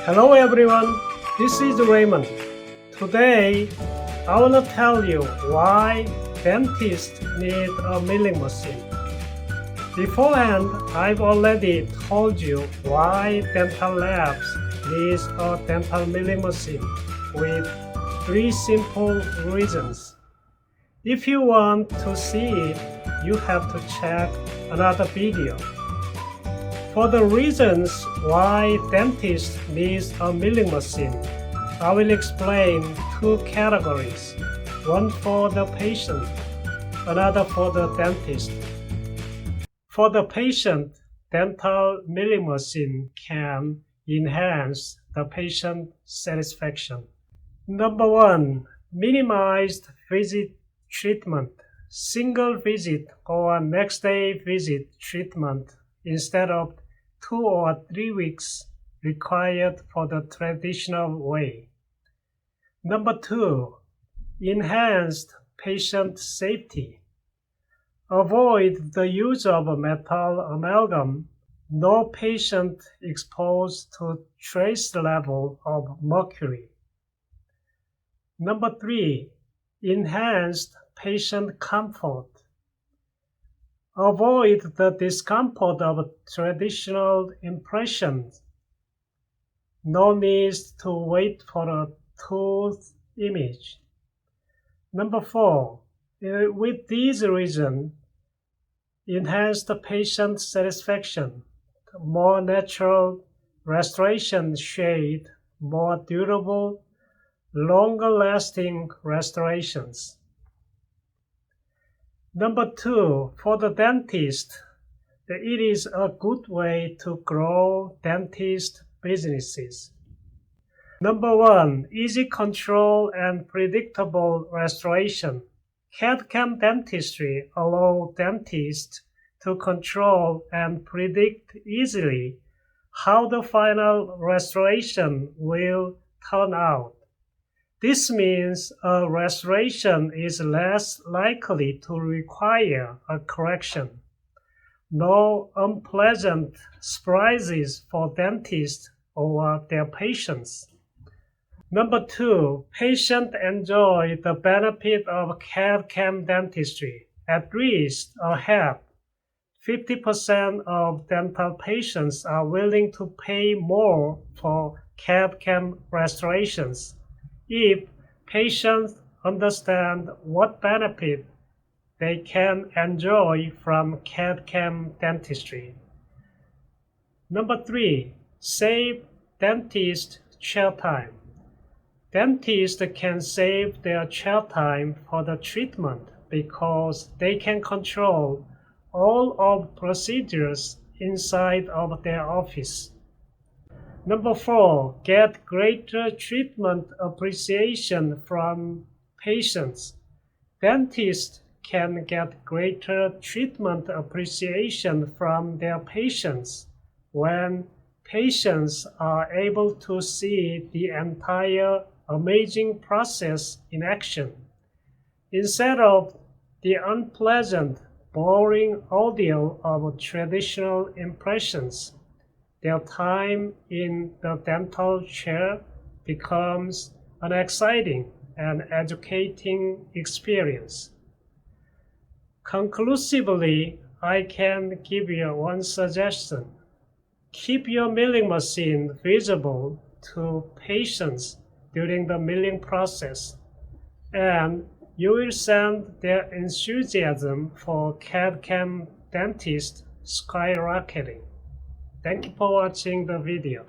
Hello everyone, this is Raymond. Today, I want to tell you why dentists need a milling machine. Beforehand, I've already told you why dental labs need a dental milling machine with 3 simple reasons. If you want to see it, you have to check another video. For the reasons why dentists need a milling machine, I will explain 2 categories, one for the patient, another for the dentist. For the patient, dental milling machine can enhance the patient satisfaction. Number 1, minimized visit treatment, single visit or next day visit treatment instead of 2 or 3 weeks required for the traditional way. Number 2, enhanced patient safety. Avoid the use of metal amalgam. No patient exposed to trace level of mercury. Number 3, enhanced patient comfort. Avoid the discomfort of traditional impressions. No need to wait for a tooth image. Number 4, with these reasons, enhance the patient satisfaction. More natural restoration shade, more durable, longer-lasting restorations. Number 2, for the dentist, it is a good way to grow dentist businesses. Number 1, easy control and predictable restoration. CAD/CAM dentistry allows dentists to control and predict easily how the final restoration will turn out. This means a restoration is less likely to require a correction. No unpleasant surprises for dentists or their patients. Number 2, patients enjoy the benefit of CAD/CAM dentistry. At least a half, 50% of dental patients are willing to pay more for CAD/CAM restorations if patients understand what benefit they can enjoy from CAD/CAM dentistry. Number 3, save dentist chair time. Dentists can save their chair time for the treatment because they can control all of procedures inside of their office. Number 4, get greater treatment appreciation from patients. Dentists can get greater treatment appreciation from their patients when patients are able to see the entire amazing process in action, instead of the unpleasant, boring ordeal of traditional impressions. Their time in the dental chair becomes an exciting and educating experience. Conclusively, I can give you one suggestion. Keep your milling machine visible to patients during the milling process, and you will send their enthusiasm for CAD/CAM dentist skyrocketing. Thank you for watching the video.